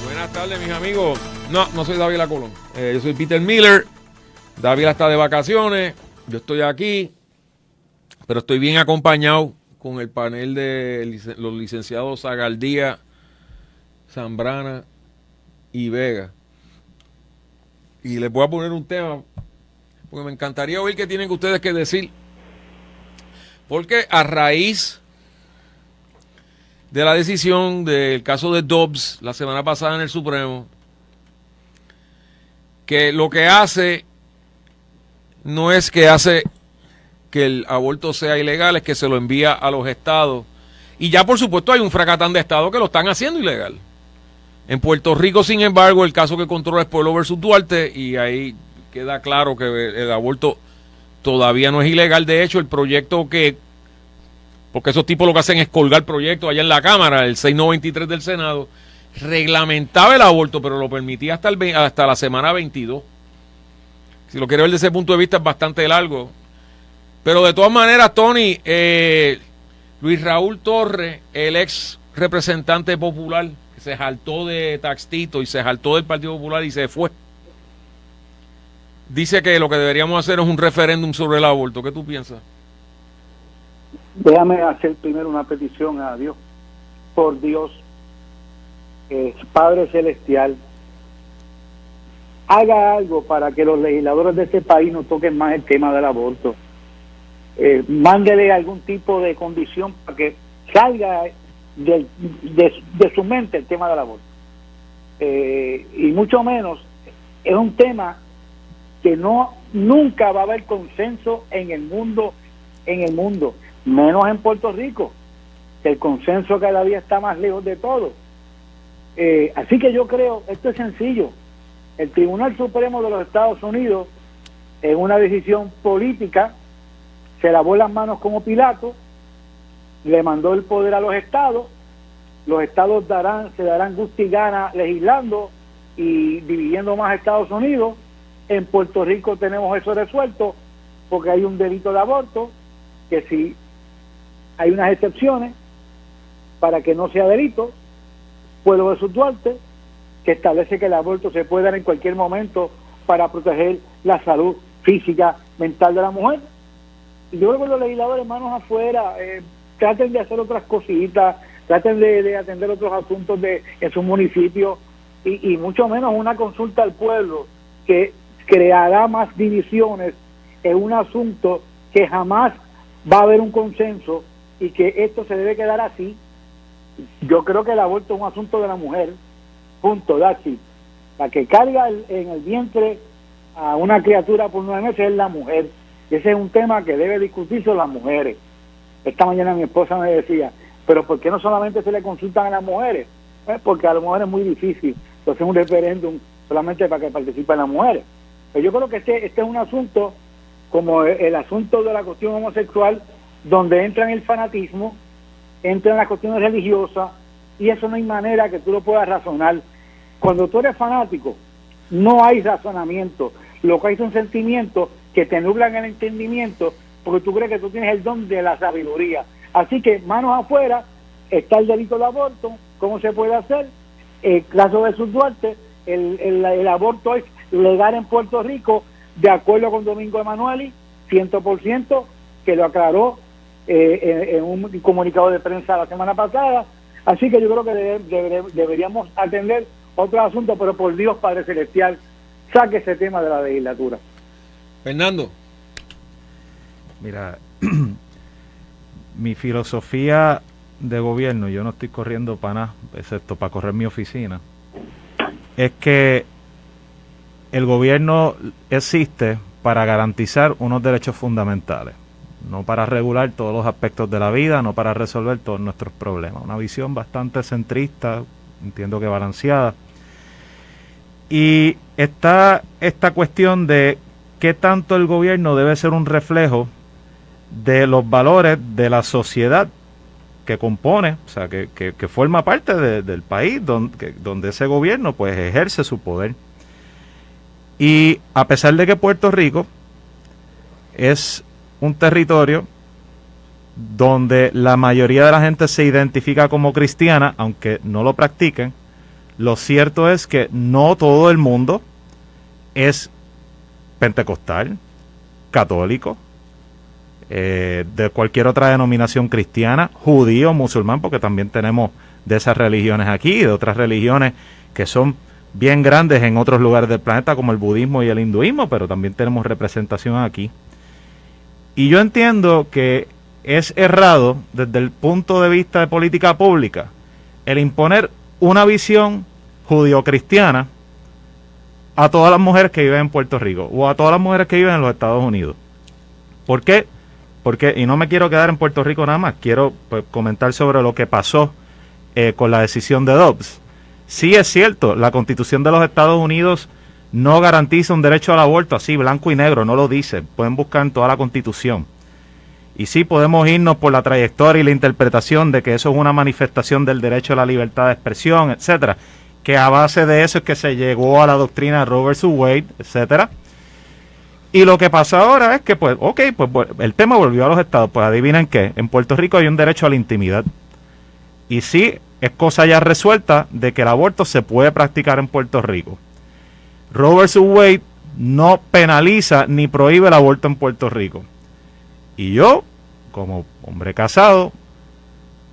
Buenas tardes, mis amigos. No soy Dávila Colón. Yo soy Peter Miller. Dávila está de vacaciones. Yo estoy aquí. Pero estoy bien acompañado con el panel de los licenciados Zagaldía, Zambrana y Vega. Y les voy a poner un tema, porque me encantaría oír qué tienen ustedes que decir. Porque a raíz de la decisión del caso de Dobbs la semana pasada en el Supremo, que lo que hace no es que hace que el aborto sea ilegal, es que se lo envía a los estados. Y ya por supuesto hay un fracatán de estados que lo están haciendo ilegal. En Puerto Rico, sin embargo, el caso que controla es Pueblo versus Duarte, y ahí queda claro que el aborto todavía no es ilegal. De hecho, el proyecto porque esos tipos lo que hacen es colgar proyectos allá en la Cámara, el 693 del Senado, reglamentaba el aborto, pero lo permitía hasta la semana 22. Si lo quiere ver desde ese punto de vista es bastante largo. Pero de todas maneras, Tony, Luis Raúl Torres, el ex representante popular, que se jaltó de Taxito y se jaltó del Partido Popular y se fue, dice que lo que deberíamos hacer es un referéndum sobre el aborto. ¿Qué tú piensas? Déjame hacer primero una petición a Dios. Por Dios, Padre Celestial, haga algo para que los legisladores de este país no toquen más el tema del aborto. Mándele algún tipo de condición para que salga de su mente el tema del aborto. Y mucho menos, es un tema que nunca va a haber consenso en el mundo, menos en Puerto Rico. El consenso cada día está más lejos de todo. Así que yo creo, esto es sencillo. El Tribunal Supremo de los Estados Unidos, en una decisión política, se lavó las manos como Pilato, le mandó el poder a los estados se darán gusto y gana legislando y dividiendo más Estados Unidos. En Puerto Rico tenemos eso resuelto, porque hay un delito de aborto, que si hay unas excepciones para que no sea delito. Pueblo versus Duarte, que establece que el aborto se puede dar en cualquier momento para proteger la salud física, mental de la mujer. Y yo creo que los legisladores, manos afuera, traten de hacer otras cositas, traten de atender otros asuntos en su municipio, y mucho menos una consulta al pueblo que creará más divisiones en un asunto que jamás va a haber un consenso, y que esto se debe quedar así. Yo creo que el aborto es un asunto de la mujer, punto, así. La que carga en el vientre a una criatura por 9 meses es la mujer. Ese es un tema que debe discutirse las mujeres. Esta mañana mi esposa me decía, pero ¿por qué no solamente se le consultan a las mujeres? Porque a las mujeres es muy difícil hacer un referéndum solamente para que participen las mujeres. Pero yo creo que este es un asunto como el asunto de la cuestión homosexual, donde entra en el fanatismo, entra en las cuestiones religiosas, y eso no hay manera que tú lo puedas razonar. Cuando tú eres fanático, no hay razonamiento. Lo que hay son sentimientos que te nublan el entendimiento, porque tú crees que tú tienes el don de la sabiduría. Así que, manos afuera, está el delito de aborto. ¿Cómo se puede hacer? El caso de Jesús Duarte, el aborto es legal en Puerto Rico, de acuerdo con Domingo Emanueli, 100%, que lo aclaró en un comunicado de prensa la semana pasada. Así que yo creo que deberíamos atender otros asuntos, pero por Dios, Padre Celestial, saque ese tema de la legislatura. Fernando. Mira, mi filosofía de gobierno, yo no estoy corriendo para nada, excepto para correr mi oficina, es que el gobierno existe para garantizar unos derechos fundamentales, no para regular todos los aspectos de la vida, no para resolver todos nuestros problemas. Una visión bastante centrista, entiendo que balanceada. Y está esta cuestión de qué tanto el gobierno debe ser un reflejo de los valores de la sociedad que compone, o sea, que forma parte del país donde ese gobierno pues ejerce su poder. Y a pesar de que Puerto Rico es un territorio donde la mayoría de la gente se identifica como cristiana, aunque no lo practiquen, Lo cierto es que no todo el mundo es pentecostal, católico, de cualquier otra denominación cristiana, judío, musulmán, porque también tenemos de esas religiones aquí, de otras religiones que son bien grandes en otros lugares del planeta, como el budismo y el hinduismo, pero también tenemos representación aquí. Y yo entiendo que es errado, desde el punto de vista de política pública, el imponer una visión judío-cristiana a todas las mujeres que viven en Puerto Rico o a todas las mujeres que viven en los Estados Unidos. ¿Por qué? Porque, y no me quiero quedar en Puerto Rico nada más, quiero pues, comentar sobre lo que pasó con la decisión de Dobbs. Sí es cierto, la Constitución de los Estados Unidos no garantiza un derecho al aborto así, blanco y negro, no lo dice. Pueden buscar en toda la Constitución. Y sí podemos irnos por la trayectoria y la interpretación de que eso es una manifestación del derecho a la libertad de expresión, etcétera, que a base de eso es que se llegó a la doctrina de Roe vs. Wade, etcétera. Y lo que pasa ahora es que, pues, pues el tema volvió a los estados. Pues adivinen qué, en Puerto Rico hay un derecho a la intimidad. Y sí, es cosa ya resuelta de que el aborto se puede practicar en Puerto Rico. Roe vs. Wade no penaliza ni prohíbe el aborto en Puerto Rico. Y yo, como hombre casado,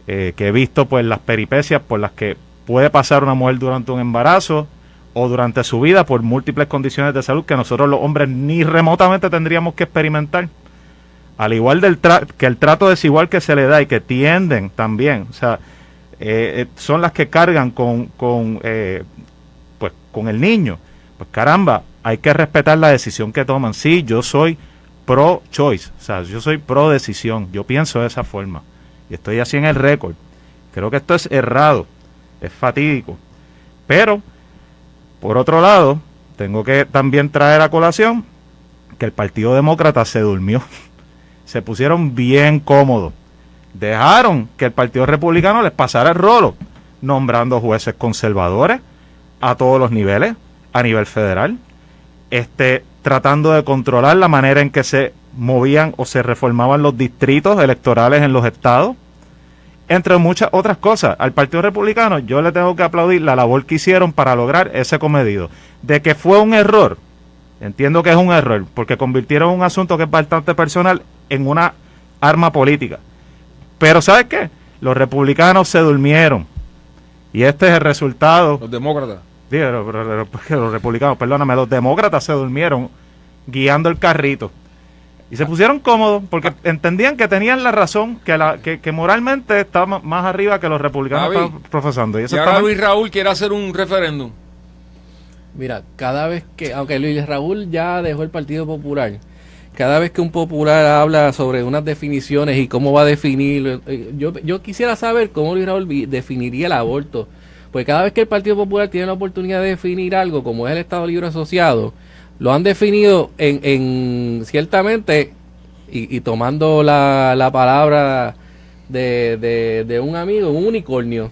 que he visto pues las peripecias por las que puede pasar una mujer durante un embarazo o durante su vida por múltiples condiciones de salud que nosotros los hombres ni remotamente tendríamos que experimentar, al igual que el trato desigual que se le da y que tienden también, o sea, son las que cargan con el niño. Pues caramba, hay que respetar la decisión que toman. Sí, yo soy pro-choice, o sea, yo soy pro-decisión, yo pienso de esa forma, y estoy así en el récord. Creo que esto es errado, es fatídico, pero, por otro lado, tengo que también traer a colación que el Partido Demócrata se durmió, se pusieron bien cómodos, dejaron que el Partido Republicano les pasara el rolo, nombrando jueces conservadores a todos los niveles, a nivel federal, tratando de controlar la manera en que se movían o se reformaban los distritos electorales en los estados, entre muchas otras cosas. Al Partido Republicano yo le tengo que aplaudir la labor que hicieron para lograr ese cometido. De que fue un error, entiendo que es un error, porque convirtieron un asunto que es bastante personal en una arma política. Pero ¿sabes qué? Los republicanos se durmieron. Y este es el resultado. Los demócratas. Sí, los republicanos, perdóname, los demócratas se durmieron guiando el carrito y se pusieron cómodos porque entendían que tenían la razón, que moralmente estaba más arriba que los republicanos estaban profesando. Y ahora Luis Raúl quiere hacer un referéndum. Mira, cada vez que, aunque Luis Raúl ya dejó el Partido Popular, cada vez que un popular habla sobre unas definiciones y cómo va a definir, yo quisiera saber cómo Luis Raúl definiría el aborto. Pues cada vez que el Partido Popular tiene la oportunidad de definir algo, como es el Estado Libre Asociado, lo han definido en ciertamente, y tomando la palabra de un amigo, un unicornio.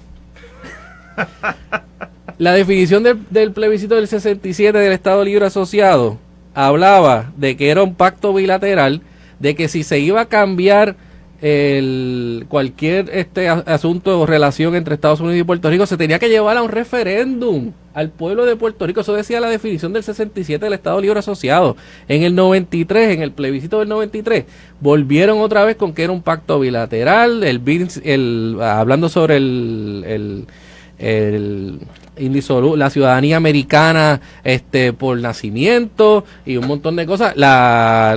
La definición del plebiscito del 67 del Estado Libre Asociado hablaba de que era un pacto bilateral, de que si se iba a cambiar cualquier asunto o relación entre Estados Unidos y Puerto Rico, se tenía que llevar a un referéndum al pueblo de Puerto Rico. Eso decía la definición del 67 del Estado Libre Asociado. En el 93, en el plebiscito del 93, volvieron otra vez con que era un pacto bilateral, hablando sobre la ciudadanía americana por nacimiento y un montón de cosas,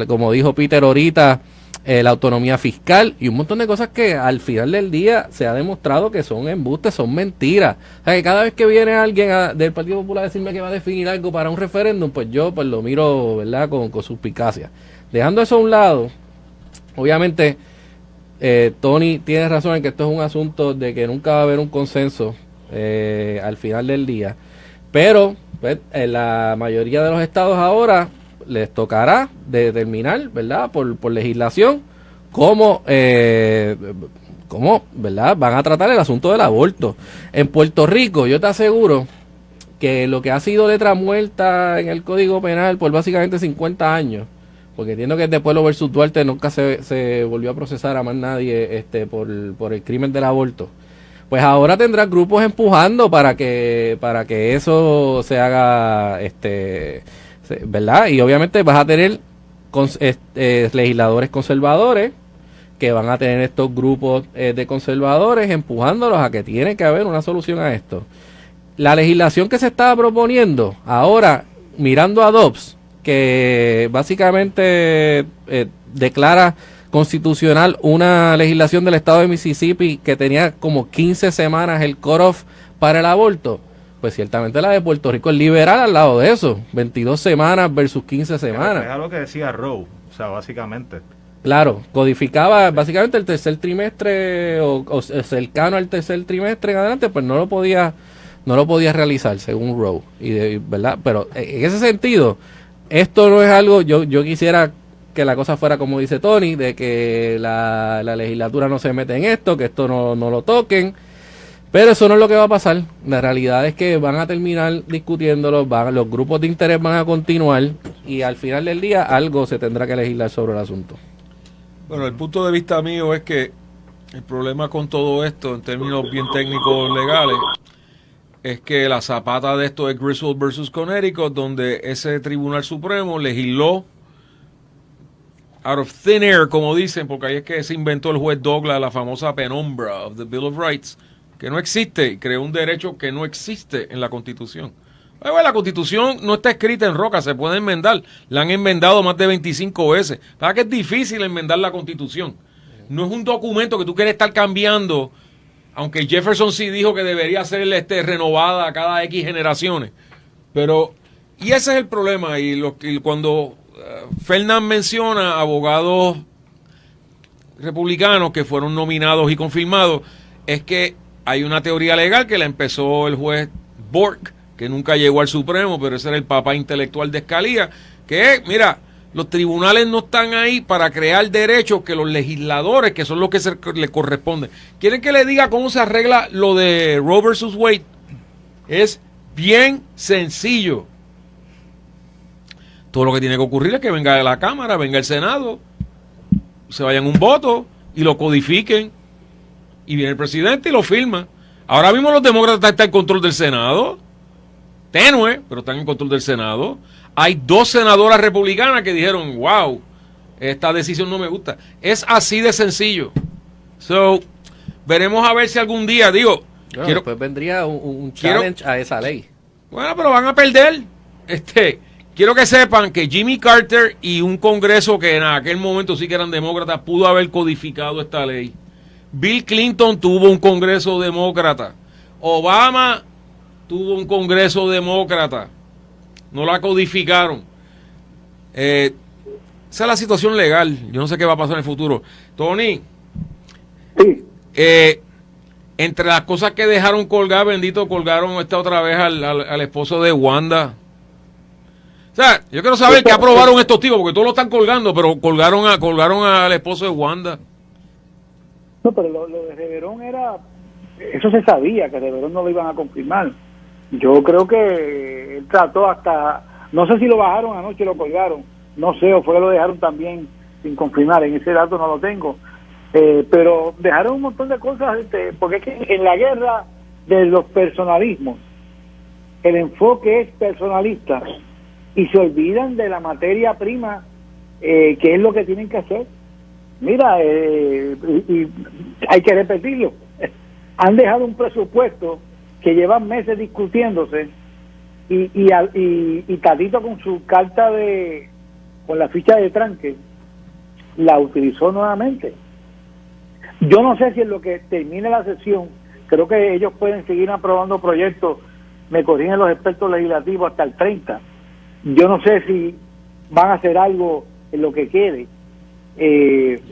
como dijo Peter ahorita, la autonomía fiscal y un montón de cosas que al final del día se ha demostrado que son embustes, son mentiras. O sea, que cada vez que viene alguien del Partido Popular a decirme que va a definir algo para un referéndum, pues yo pues lo miro, ¿verdad?, con suspicacia. Dejando eso a un lado, obviamente Tony tiene razón en que esto es un asunto de que nunca va a haber un consenso al final del día, pero pues, en la mayoría de los estados ahora les tocará determinar, ¿verdad?, por legislación cómo, ¿verdad?, van a tratar el asunto del aborto. En Puerto Rico, yo te aseguro que lo que ha sido letra muerta en el Código Penal por básicamente 50 años, porque entiendo que desde Pueblo versus Duarte nunca se volvió a procesar a más nadie por el crimen del aborto. pues ahora tendrás grupos empujando para que eso se haga, ¿verdad? Y obviamente vas a tener legisladores conservadores que van a tener estos grupos de conservadores empujándolos a que tiene que haber una solución a esto. La legislación que se estaba proponiendo ahora, mirando a Dobbs, que básicamente declara constitucional una legislación del estado de Mississippi que tenía como 15 semanas el cutoff para el aborto, pues ciertamente la de Puerto Rico es liberal al lado de eso, 22 semanas versus 15 semanas. Es lo que decía Roe, o sea, básicamente. Claro, codificaba básicamente el tercer trimestre o cercano al tercer trimestre en adelante, pues no lo podía realizar según Roe, ¿verdad? Pero en ese sentido, esto no es algo, yo quisiera que la cosa fuera como dice Tony, de que la legislatura no se mete en esto, que esto no lo toquen, pero eso no es lo que va a pasar. La realidad es que van a terminar discutiéndolo, los grupos de interés van a continuar y al final del día algo se tendrá que legislar sobre el asunto. Bueno, el punto de vista mío es que el problema con todo esto, en términos bien técnicos legales, es que la zapata de esto es Griswold versus Connecticut, donde ese Tribunal Supremo legisló out of thin air, como dicen, porque ahí es que se inventó el juez Douglas la famosa penumbra of the Bill of Rights, que no existe, y creó un derecho que no existe en la Constitución. La Constitución no está escrita en roca, se puede enmendar. La han enmendado más de 25 veces. ¿Para que es difícil enmendar la Constitución? No es un documento que tú quieres estar cambiando, aunque Jefferson sí dijo que debería ser renovada cada X generaciones. Pero, y ese es el problema. Y cuando Fernán menciona abogados republicanos que fueron nominados y confirmados, es que hay una teoría legal que la empezó el juez Bork, que nunca llegó al Supremo, pero ese era el papá intelectual de Scalia, que es, mira, los tribunales no están ahí para crear derechos que los legisladores, que son los que le corresponden. ¿Quieren que le diga cómo se arregla lo de Roe versus Wade? Es bien sencillo. Todo lo que tiene que ocurrir es que venga la Cámara, venga el Senado, se vayan un voto y lo codifiquen, y viene el presidente y lo firma. Ahora mismo los demócratas están en control del Senado, tenue, pero están en control del Senado. Hay 2 senadoras republicanas que dijeron, wow, esta decisión no me gusta. Es así de sencillo. So, veremos a ver si algún día, bueno, después vendría un challenge a esa ley. Bueno, pero van a perder. Quiero que sepan que Jimmy Carter y un Congreso que en aquel momento sí que eran demócratas pudo haber codificado esta ley. Bill Clinton tuvo un Congreso demócrata. Obama tuvo un Congreso demócrata. No la codificaron. Esa es la situación legal. Yo no sé qué va a pasar en el futuro. Tony. Sí. Entre las cosas que dejaron colgar, bendito, colgaron esta otra vez al esposo de Wanda. O sea, yo quiero saber qué aprobaron estos tipos, porque todos lo están colgando, pero colgaron al esposo de Wanda. No, pero lo de Reverón era, eso se sabía, que Reverón no lo iban a confirmar. Yo creo que él trató hasta, no sé si lo bajaron anoche y lo colgaron, no sé, o fue que lo dejaron también sin confirmar, en ese dato no lo tengo. Pero dejaron un montón de cosas, porque es que en la guerra de los personalismos, el enfoque es personalista y se olvidan de la materia prima, que es lo que tienen que hacer. Mira, y hay que repetirlo, han dejado un presupuesto que llevan meses discutiéndose y Tatito con su carta con la ficha de tranque la utilizó nuevamente. Yo no sé si en lo que termine la sesión, creo que ellos pueden seguir aprobando proyectos, me corrigen los expertos legislativos, hasta el 30. Yo no sé si van a hacer algo en lo que quede,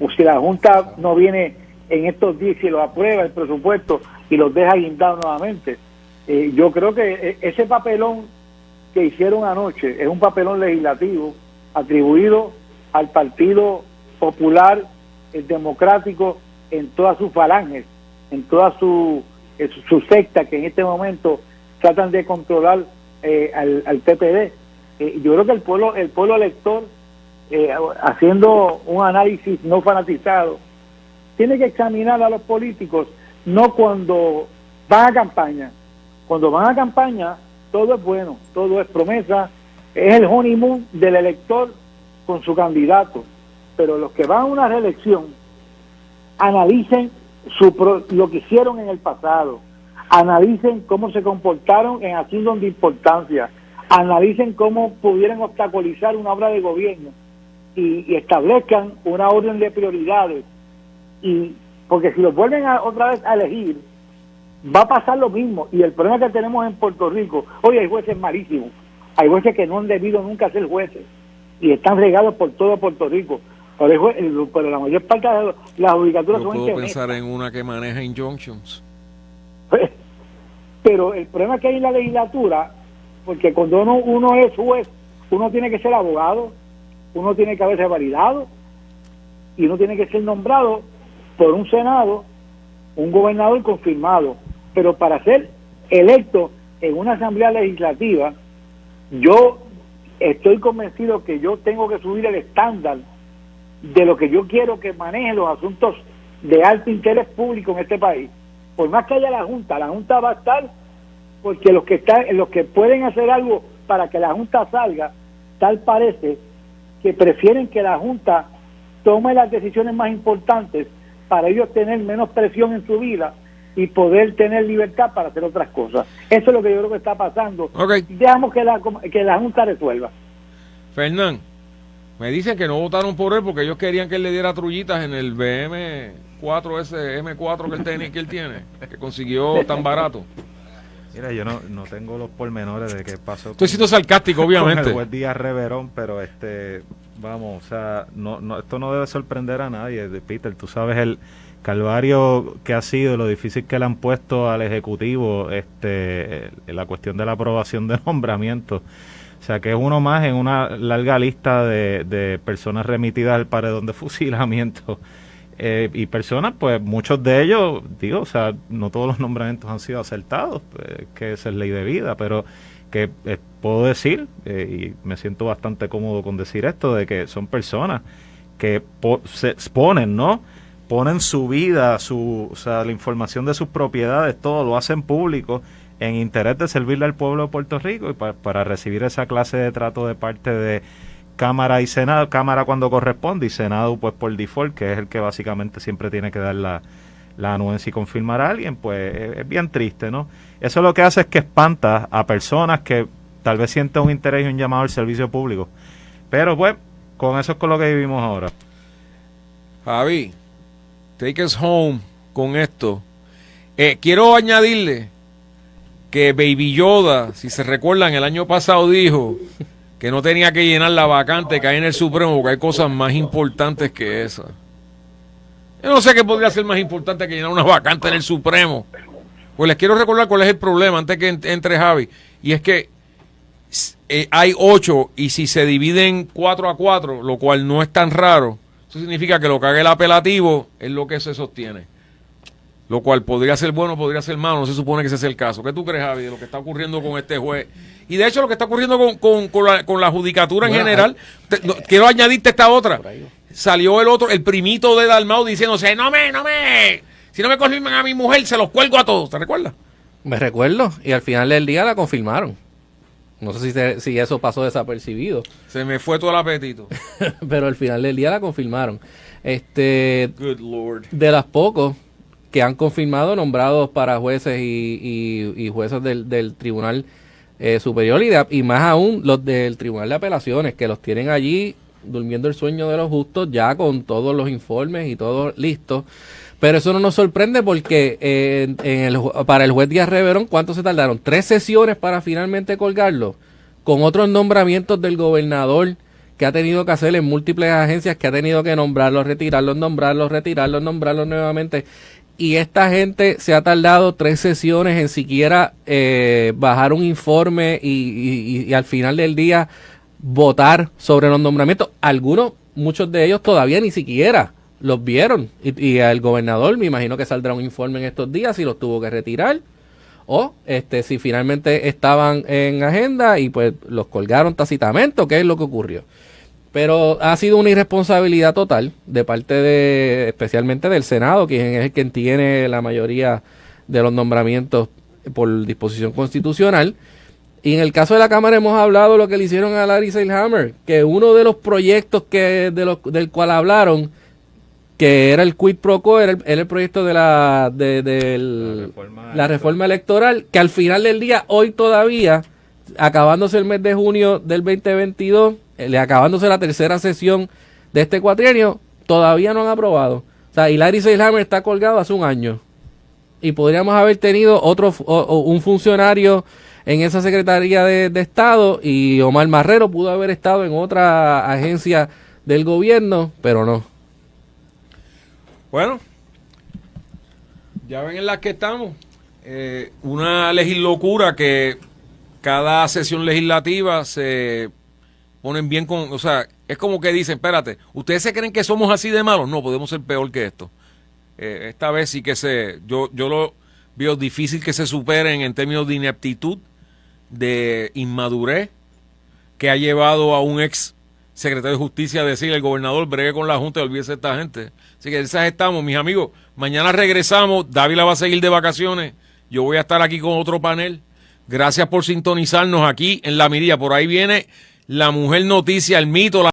o si la Junta no viene en estos días y lo aprueba el presupuesto y los deja guindados nuevamente. Yo creo que ese papelón que hicieron anoche es un papelón legislativo atribuido al Partido Popular, el Democrático, en todas sus falanges, en toda su secta, que en este momento tratan de controlar al PPD. Yo creo que el pueblo elector, haciendo un análisis no fanatizado, tiene que examinar a los políticos no cuando van a campaña. Cuando van a campaña, todo es bueno, todo es promesa, es el honeymoon del elector con su candidato. Pero los que van a una reelección, analicen lo que hicieron en el pasado, analicen cómo se comportaron en asuntos de importancia, analicen cómo pudieran obstaculizar una obra de gobierno y establezcan una orden de prioridades. Y porque si los vuelven otra vez a elegir, va a pasar lo mismo. Y el problema que tenemos en Puerto Rico, hoy hay jueces malísimos, hay jueces que no han debido nunca ser jueces y están regados por todo Puerto Rico. Pero la mayor parte de las judicaturas son puedo pensar en una que maneja injunctions. Pero el problema que hay en la legislatura, porque cuando uno es juez, uno tiene que ser abogado, uno tiene que haberse validado y uno tiene que ser nombrado por un senado, un gobernador confirmado. Pero para ser electo en una asamblea legislativa, yo estoy convencido que yo tengo que subir el estándar de lo que yo quiero que manejen los asuntos de alto interés público en este país. Por más que haya la Junta va a estar, porque los que pueden hacer algo para que la Junta salga, tal parece que prefieren que la Junta tome las decisiones más importantes para ellos tener menos presión en su vida y poder tener libertad para hacer otras cosas. Eso es lo que yo creo que está pasando. Okay. Dejamos que la Junta resuelva. Fernán, me dicen que no votaron por él porque ellos querían que él le diera trullitas en el BM4, ese M4 que él tiene, que consiguió tan barato. Mira, yo no tengo los pormenores de qué pasó. Estoy siendo sarcástico, obviamente. Con el Juez Díaz Reverón, pero vamos, o sea, esto no debe sorprender a nadie. Peter, tú sabes el calvario que ha sido, lo difícil que le han puesto al Ejecutivo, la cuestión de la aprobación de nombramientos. O sea, que es uno más en una larga lista de personas remitidas al paredón de fusilamiento. Y personas, pues muchos de ellos, digo, o sea, no todos los nombramientos han sido acertados, que esa es ley de vida, pero que puedo decir, y me siento bastante cómodo con decir esto, de que son personas que se exponen, ¿no? Ponen su vida, o sea, la información de sus propiedades, todo lo hacen público en interés de servirle al pueblo de Puerto Rico y para recibir esa clase de trato de parte de Cámara y Senado, Cámara cuando corresponde y Senado pues por default, que es el que básicamente siempre tiene que dar la anuencia y confirmar a alguien, pues es bien triste, ¿no? Eso lo que hace es que espanta a personas que tal vez sienten un interés y un llamado al servicio público. Pero pues, con eso es con lo que vivimos ahora. Javi, take us home con esto. Quiero añadirle que Baby Yoda, si se recuerdan, el año pasado dijo que no tenía que llenar la vacante que hay en el Supremo porque hay cosas más importantes que esa. Yo no sé qué podría ser más importante que llenar una vacante en el Supremo. Pues les quiero recordar cuál es el problema antes que entre Javi. Y es que hay 8 y si se dividen 4-4, lo cual no es tan raro, eso significa que lo que haga el apelativo es lo que se sostiene. Lo cual podría ser bueno, podría ser malo, no se supone que ese sea el caso. ¿Qué tú crees, Javi, de lo que está ocurriendo con este juez? Y de hecho lo que está ocurriendo con la judicatura en general, quiero añadirte esta otra. Salió el primito de Dalmau diciéndose, si no me confirman a mi mujer, se los cuelgo a todos. ¿Te recuerdas? Me recuerdo, y al final del día la confirmaron. No sé si eso pasó desapercibido. Se me fue todo el apetito. Pero al final del día la confirmaron. Good Lord. De las pocos que han confirmado nombrados para jueces y jueces del Tribunal Superior y más aún los del Tribunal de Apelaciones, que los tienen allí durmiendo el sueño de los justos ya con todos los informes y todo listo. Pero eso no nos sorprende porque para el juez Díaz Reverón, ¿cuánto se tardaron? 3 sesiones para finalmente colgarlo, con otros nombramientos del gobernador que ha tenido que hacer en múltiples agencias, que ha tenido que nombrarlos, retirarlos nuevamente. Y esta gente se ha tardado 3 sesiones en siquiera bajar un informe y al final del día votar sobre los nombramientos. Muchos de ellos todavía ni siquiera los vieron. Y el gobernador, me imagino que saldrá un informe en estos días si los tuvo que retirar o si finalmente estaban en agenda y pues los colgaron tácitamente, o qué es lo que ocurrió. Pero ha sido una irresponsabilidad total de parte de, especialmente del Senado, quien es el que tiene la mayoría de los nombramientos por disposición constitucional. Y en el caso de la Cámara hemos hablado de lo que le hicieron a Larry Selhammer, que uno de los proyectos del cual hablaron, que era el quid pro quo, era el proyecto de la reforma electoral, que al final del día, hoy todavía, acabándose el mes de junio del 2022, acabándose la tercera sesión de este cuatrienio, todavía no han aprobado. O sea, y Larry Selhammer está colgado hace un año. Y podríamos haber tenido un funcionario en esa Secretaría de Estado, y Omar Marrero pudo haber estado en otra agencia del gobierno, pero no. Bueno, ya ven en las que estamos. Una legislocura que cada sesión legislativa se ponen bien con... O sea, es como que dicen, espérate, ¿ustedes se creen que somos así de malos? No, podemos ser peor que esto. Esta vez sí que yo lo veo difícil que se superen en términos de ineptitud, de inmadurez, que ha llevado a un ex secretario de Justicia a decirle al gobernador, bregue con la Junta y olvídese de esta gente. Así que esas estamos, mis amigos. Mañana regresamos, Dávila va a seguir de vacaciones, yo voy a estar aquí con otro panel. Gracias por sintonizarnos aquí en La Mirilla. Por ahí viene la mujer noticia, el mito,